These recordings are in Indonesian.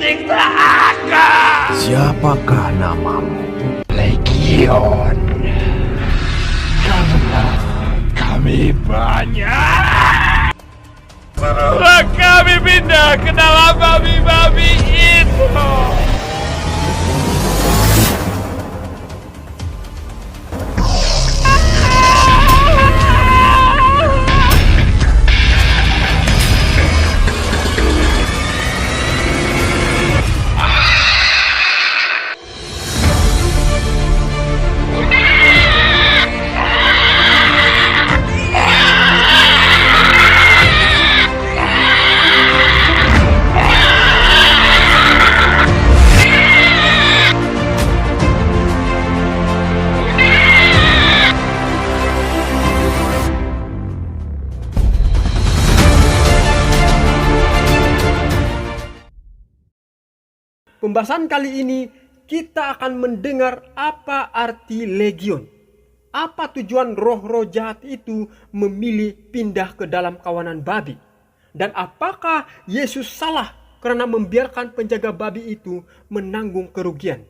menyiksa aku. Siapakah namamu? Legion. Karena kami banyak. Suruhlah kami pindah ke dalam babi-babi itu. Pembahasan kali ini kita akan mendengar apa arti legion. Apa tujuan roh-roh jahat itu memilih pindah ke dalam kawanan babi? Dan apakah Yesus salah karena membiarkan penjaga babi itu menanggung kerugian?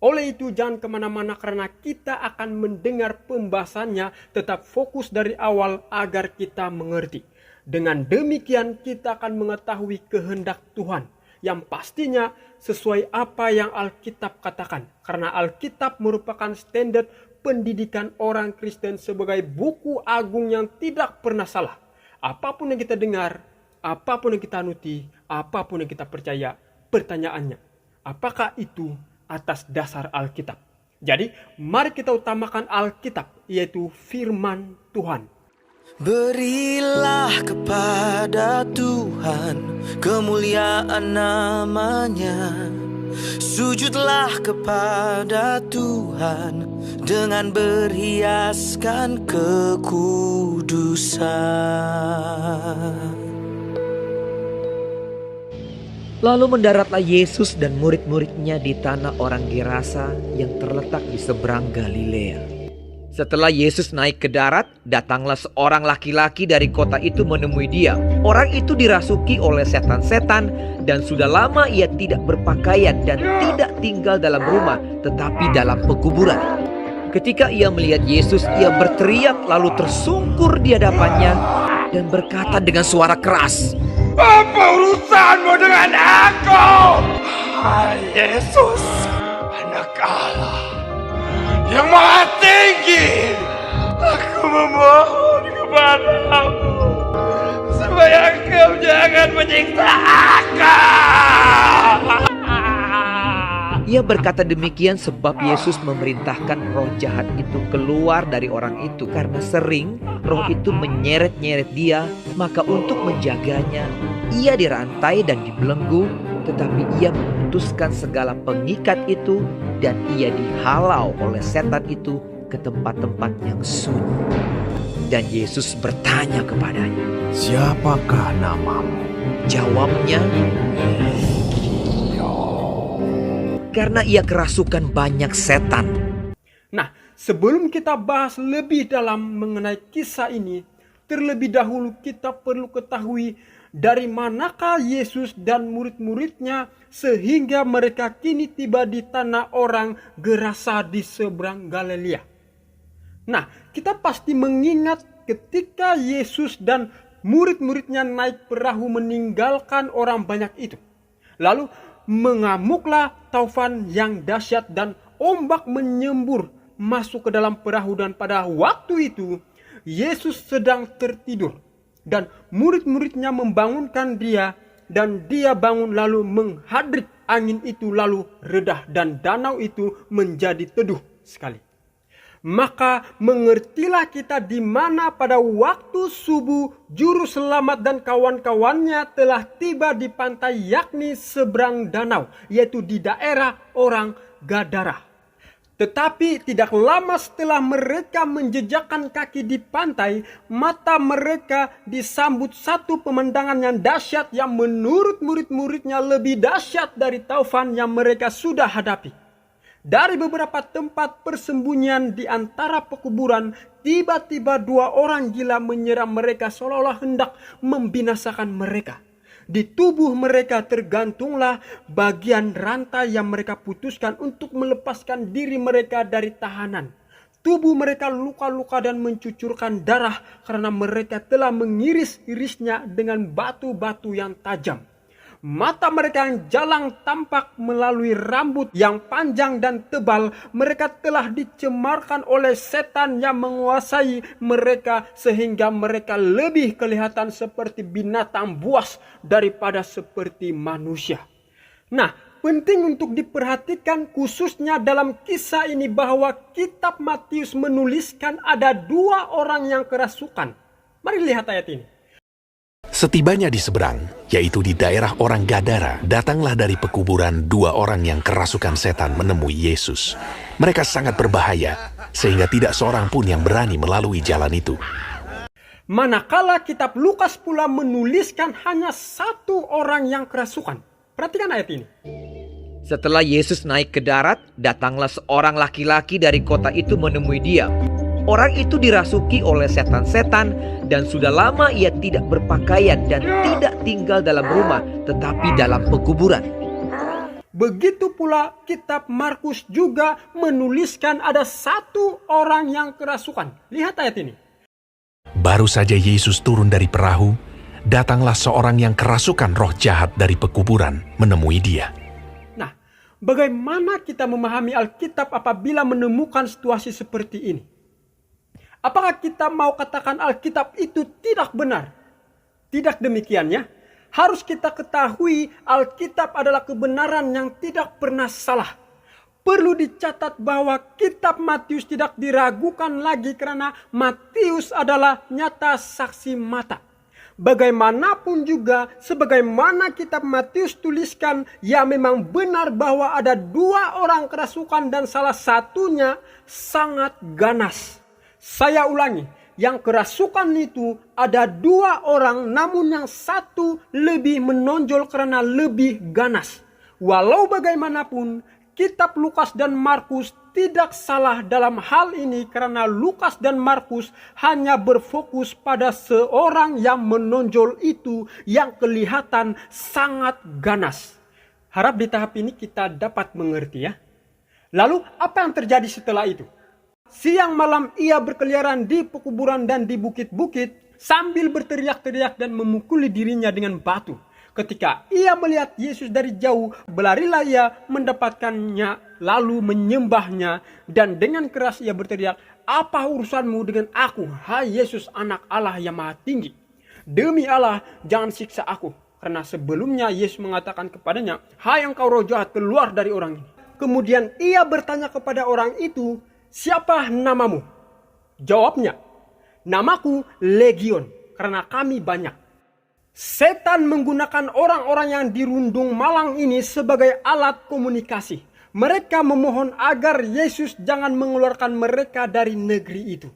Oleh itu jangan kemana-mana karena kita akan mendengar pembahasannya, tetap fokus dari awal agar kita mengerti. Dengan demikian kita akan mengetahui kehendak Tuhan yang pastinya sesuai apa yang Alkitab katakan. Karena Alkitab merupakan standar pendidikan orang Kristen sebagai buku agung yang tidak pernah salah. Apapun yang kita dengar, apapun yang kita anuti, apapun yang kita percaya, pertanyaannya, apakah itu atas dasar Alkitab? Jadi, mari kita utamakan Alkitab, yaitu firman Tuhan. Berilah kepada Tuhan kemuliaan namanya. Sujudlah kepada Tuhan dengan berhiaskan kekudusan. Lalu mendaratlah Yesus dan murid-muridnya di tanah orang Gerasa yang terletak di seberang Galilea. Setelah Yesus naik ke darat, datanglah seorang laki-laki dari kota itu menemui dia. Orang itu dirasuki oleh setan-setan dan sudah lama ia tidak berpakaian dan tidak tinggal dalam rumah, tetapi dalam pekuburan. Ketika ia melihat Yesus, ia berteriak lalu tersungkur di hadapannya dan berkata dengan suara keras, Apa urusanmu dengan aku? Hai Yesus, anak Allah yang maha tinggi, aku memohon kepadamu supaya kau jangan menyiksa aku. Ia berkata demikian sebab Yesus memerintahkan roh jahat itu keluar dari orang itu. Karena sering roh itu menyeret-nyeret dia, maka untuk menjaganya, ia dirantai dan dibelenggu. Tetapi ia memutuskan segala pengikat itu dan ia dihalau oleh setan itu ke tempat-tempat yang sunyi. Dan Yesus bertanya kepadanya, Siapakah namamu? jawabnya, karena ia kerasukan banyak setan. Nah, sebelum kita bahas lebih dalam mengenai kisah ini, terlebih dahulu kita perlu ketahui dari manakah Yesus dan murid-muridnya sehingga mereka kini tiba di tanah orang Gerasa di seberang Galilea. Nah, kita pasti mengingat ketika Yesus dan murid-muridnya naik perahu meninggalkan orang banyak itu. Lalu mengamuklah taufan yang dahsyat dan ombak menyembur masuk ke dalam perahu, dan pada waktu itu Yesus sedang tertidur dan murid-muridnya membangunkan dia dan dia bangun lalu menghadrik angin itu lalu redah dan danau itu menjadi teduh sekali. Maka mengertilah kita di mana pada waktu subuh juru selamat dan kawan-kawannya telah tiba di pantai, yakni seberang danau, yaitu di daerah orang Gadara. Tetapi tidak lama setelah mereka menjejakkan kaki di pantai, mata mereka disambut satu pemandangan yang dahsyat yang menurut murid-muridnya lebih dahsyat dari taufan yang mereka sudah hadapi. Dari beberapa tempat persembunyian di antara pekuburan, tiba-tiba dua orang gila menyerang mereka seolah-olah hendak membinasakan mereka. Di tubuh mereka tergantunglah bagian rantai yang mereka putuskan untuk melepaskan diri mereka dari tahanan. Tubuh mereka luka-luka dan mencucurkan darah karena mereka telah mengiris-irisnya dengan batu-batu yang tajam. Mata mereka yang jalang tampak melalui rambut yang panjang dan tebal. Mereka telah dicemarkan oleh setan yang menguasai mereka sehingga mereka lebih kelihatan seperti binatang buas daripada seperti manusia. Nah, penting untuk diperhatikan khususnya dalam kisah ini bahwa kitab Matius menuliskan ada 2 orang yang kerasukan. Mari lihat ayat ini. Setibanya di seberang, yaitu di daerah orang Gadara, datanglah dari pekuburan 2 orang yang kerasukan setan menemui Yesus. Mereka sangat berbahaya, sehingga tidak seorang pun yang berani melalui jalan itu. Manakala kitab Lukas pula menuliskan hanya 1 orang yang kerasukan. Perhatikan ayat ini. Setelah Yesus naik ke darat, datanglah seorang laki-laki dari kota itu menemui dia. Orang itu dirasuki oleh setan-setan dan sudah lama ia tidak berpakaian dan tidak tinggal dalam rumah, tetapi dalam pekuburan. Begitu pula kitab Markus juga menuliskan ada 1 orang yang kerasukan. Lihat ayat ini. Baru saja Yesus turun dari perahu, datanglah seorang yang kerasukan roh jahat dari pekuburan menemui dia. Nah, bagaimana kita memahami Alkitab apabila menemukan situasi seperti ini? Apakah kita mau katakan Alkitab itu tidak benar? Tidak demikian ya. Harus kita ketahui Alkitab adalah kebenaran yang tidak pernah salah. Perlu dicatat bahwa kitab Matius tidak diragukan lagi karena Matius adalah nyata saksi mata. Bagaimanapun juga, sebagaimana kitab Matius tuliskan, ya memang benar bahwa ada 2 orang kerasukan dan salah satunya sangat ganas. Saya ulangi, yang kerasukan itu ada 2 orang, namun yang satu lebih menonjol karena lebih ganas. Walau bagaimanapun, kitab Lukas dan Markus tidak salah dalam hal ini karena Lukas dan Markus hanya berfokus pada seorang yang menonjol itu yang kelihatan sangat ganas. Harap di tahap ini kita dapat mengerti ya. Lalu apa yang terjadi setelah itu? Siang malam ia berkeliaran di pekuburan dan di bukit-bukit sambil berteriak-teriak dan memukuli dirinya dengan batu. Ketika ia melihat Yesus dari jauh, berlarilah ia mendapatkannya lalu menyembahnya dan dengan keras ia berteriak, "Apa urusanmu dengan aku, hai Yesus anak Allah yang maha tinggi? Demi Allah jangan siksa aku." Karena sebelumnya Yesus mengatakan kepadanya, "Hai engkau roh jahat, keluar dari orang ini." Kemudian ia bertanya kepada orang itu, "Siapa namamu?" Jawabnya, "Namaku Legion, karena kami banyak." Setan menggunakan orang-orang yang dirundung malang ini sebagai alat komunikasi. Mereka memohon agar Yesus jangan mengeluarkan mereka dari negeri itu.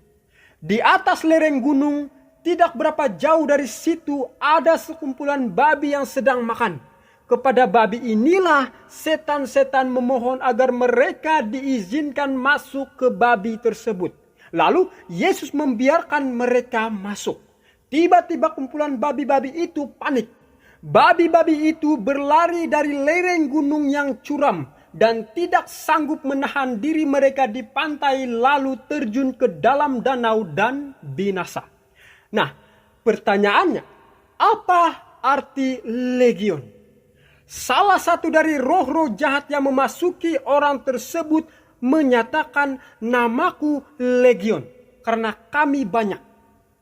Di atas lereng gunung, tidak berapa jauh dari situ ada sekumpulan babi yang sedang makan. Kepada babi inilah setan-setan memohon agar mereka diizinkan masuk ke babi tersebut. Lalu Yesus membiarkan mereka masuk. Tiba-tiba kumpulan babi-babi itu panik. Babi-babi itu berlari dari lereng gunung yang curam dan tidak sanggup menahan diri mereka di pantai lalu terjun ke dalam danau dan binasa. Nah, pertanyaannya, apa arti legion? Salah satu dari roh-roh jahat yang memasuki orang tersebut menyatakan, "Namaku Legion, karena kami banyak."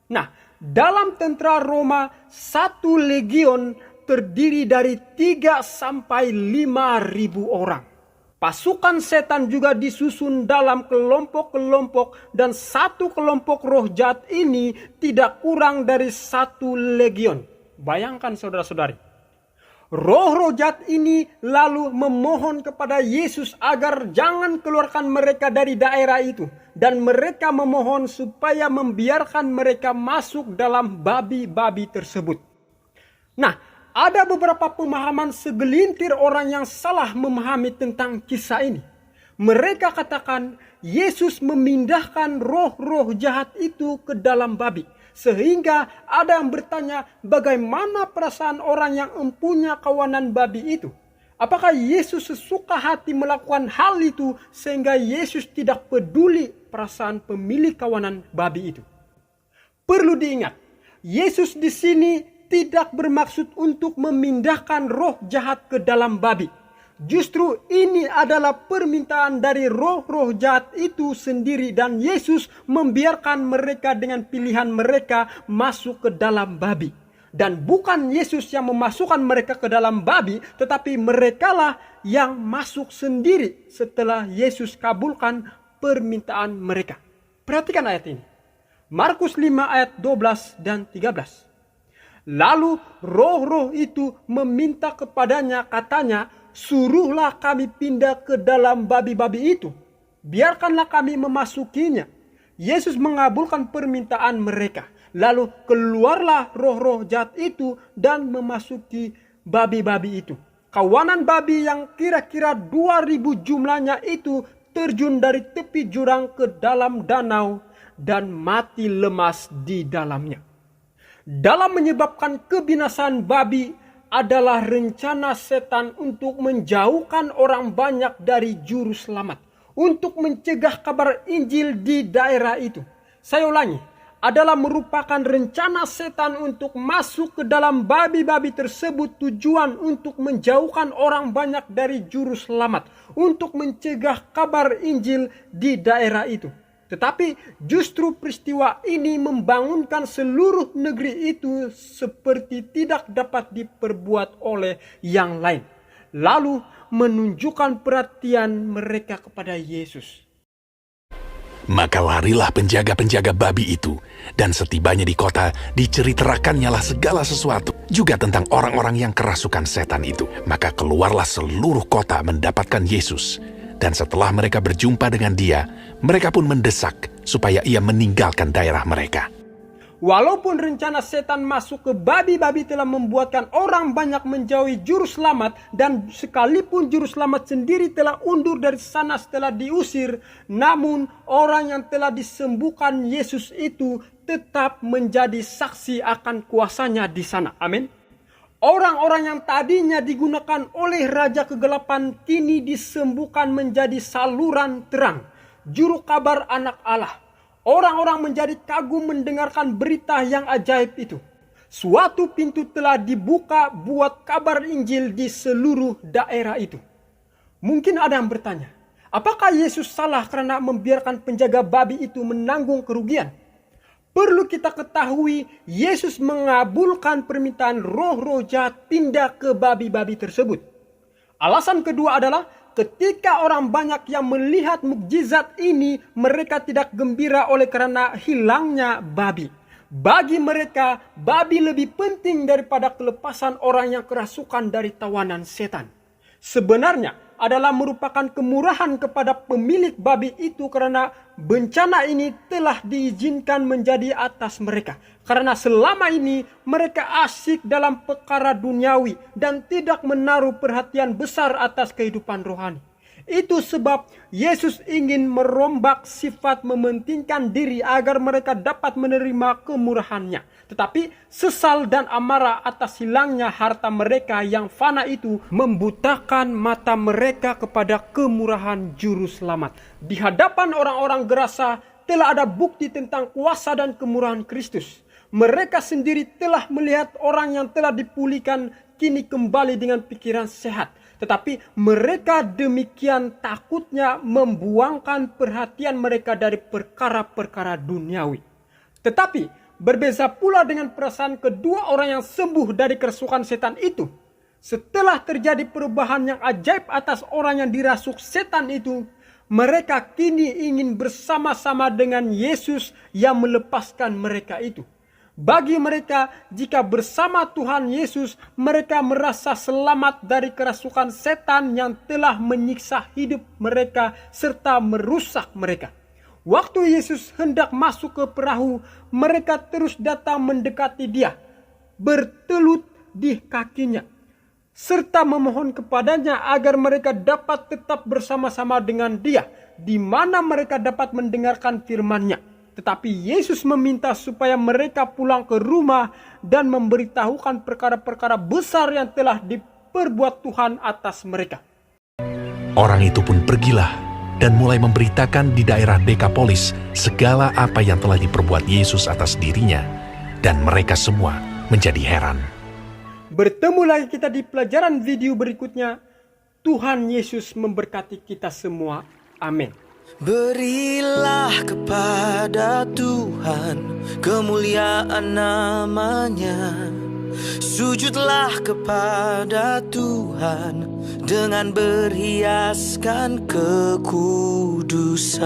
Nah, dalam tentara Roma, 1 legion terdiri dari 3 sampai 5.000 orang. Pasukan setan juga disusun dalam kelompok-kelompok dan 1 kelompok roh jahat ini tidak kurang dari 1 legion. Bayangkan saudara-saudari. Roh-roh jahat ini lalu memohon kepada Yesus agar jangan keluarkan mereka dari daerah itu. Dan mereka memohon supaya membiarkan mereka masuk dalam babi-babi tersebut. Nah, ada beberapa pemahaman segelintir orang yang salah memahami tentang kisah ini. Mereka katakan Yesus memindahkan roh-roh jahat itu ke dalam babi. Sehingga ada yang bertanya, bagaimana perasaan orang yang mempunyai kawanan babi itu? Apakah Yesus sesuka hati melakukan hal itu sehingga Yesus tidak peduli perasaan pemilik kawanan babi itu? Perlu diingat, Yesus di sini tidak bermaksud untuk memindahkan roh jahat ke dalam babi. Justru ini adalah permintaan dari roh-roh jahat itu sendiri, dan Yesus membiarkan mereka dengan pilihan mereka masuk ke dalam babi. Dan bukan Yesus yang memasukkan mereka ke dalam babi, tetapi merekalah yang masuk sendiri setelah Yesus kabulkan permintaan mereka. Perhatikan ayat ini. Markus 5 ayat 12 dan 13. Lalu roh-roh itu meminta kepadanya, katanya, suruhlah kami pindah ke dalam babi-babi itu. Biarkanlah kami memasukinya. Yesus mengabulkan permintaan mereka. Lalu keluarlah roh-roh jahat itu dan memasuki babi-babi itu. Kawanan babi yang kira-kira 2000 jumlahnya itu terjun dari tepi jurang ke dalam danau dan mati lemas di dalamnya. Dalam menyebabkan kebinasaan babi adalah rencana setan untuk menjauhkan orang banyak dari juru selamat, untuk mencegah kabar Injil di daerah itu. Saya ulangi, adalah merupakan rencana setan untuk masuk ke dalam babi-babi tersebut, tujuan untuk menjauhkan orang banyak dari juru selamat, untuk mencegah kabar Injil di daerah itu. Tetapi justru peristiwa ini membangunkan seluruh negeri itu seperti tidak dapat diperbuat oleh yang lain. Lalu menunjukkan perhatian mereka kepada Yesus. Maka larilah penjaga-penjaga babi itu, dan setibanya di kota, diceritrakannyalah segala sesuatu, juga tentang orang-orang yang kerasukan setan itu. Maka keluarlah seluruh kota mendapatkan Yesus, dan setelah mereka berjumpa dengan dia, mereka pun mendesak supaya ia meninggalkan daerah mereka. Walaupun rencana setan masuk ke babi-babi telah membuatkan orang banyak menjauhi juru selamat, dan sekalipun juru selamat sendiri telah undur dari sana setelah diusir, namun orang yang telah disembuhkan Yesus itu tetap menjadi saksi akan kuasanya di sana. Amin. Orang-orang yang tadinya digunakan oleh Raja Kegelapan kini disembuhkan menjadi saluran terang, juru kabar anak Allah. Orang-orang menjadi kagum mendengarkan berita yang ajaib itu. Suatu pintu telah dibuka buat kabar Injil di seluruh daerah itu. Mungkin ada yang bertanya, apakah Yesus salah karena membiarkan penjaga babi itu menanggung kerugian? Perlu kita ketahui, Yesus mengabulkan permintaan roh-roh jahat pindah ke babi-babi tersebut. Alasan kedua adalah, ketika orang banyak yang melihat mukjizat ini, mereka tidak gembira oleh karena hilangnya babi. Bagi mereka, babi lebih penting daripada kelepasan orang yang kerasukan dari tawanan setan. Sebenarnya adalah merupakan kemurahan kepada pemilik babi itu karena bencana ini telah diizinkan menjadi atas mereka. Karena selama ini mereka asyik dalam perkara duniawi dan tidak menaruh perhatian besar atas kehidupan rohani. Itu sebab Yesus ingin merombak sifat mementingkan diri agar mereka dapat menerima kemurahannya. Tetapi sesal dan amarah atas hilangnya harta mereka yang fana itu membutakan mata mereka kepada kemurahan juru selamat. Di hadapan orang-orang gerasa telah ada bukti tentang kuasa dan kemurahan Kristus. Mereka sendiri telah melihat orang yang telah dipulihkan kini kembali dengan pikiran sehat. Tetapi mereka demikian takutnya membuangkan perhatian mereka dari perkara-perkara duniawi. Tetapi berbeza pula dengan perasaan kedua orang yang sembuh dari kerasukan setan itu. Setelah terjadi perubahan yang ajaib atas orang yang dirasuk setan itu, mereka kini ingin bersama-sama dengan Yesus yang melepaskan mereka itu. Bagi mereka, jika bersama Tuhan Yesus, mereka merasa selamat dari kerasukan setan yang telah menyiksa hidup mereka serta merusak mereka. Waktu Yesus hendak masuk ke perahu, mereka terus datang mendekati dia, bertelut di kakinya, serta memohon kepadanya agar mereka dapat tetap bersama-sama dengan dia, di mana mereka dapat mendengarkan firman-Nya. Tetapi Yesus meminta supaya mereka pulang ke rumah dan memberitahukan perkara-perkara besar yang telah diperbuat Tuhan atas mereka. Orang itu pun pergilah dan mulai memberitakan di daerah Dekapolis segala apa yang telah diperbuat Yesus atas dirinya, dan mereka semua menjadi heran. Bertemu lagi kita di pelajaran video berikutnya. Tuhan Yesus memberkati kita semua. Amin. Berilah kepada Tuhan kemuliaan namanya. Sujudlah kepada Tuhan dengan berhiaskan kekudusan.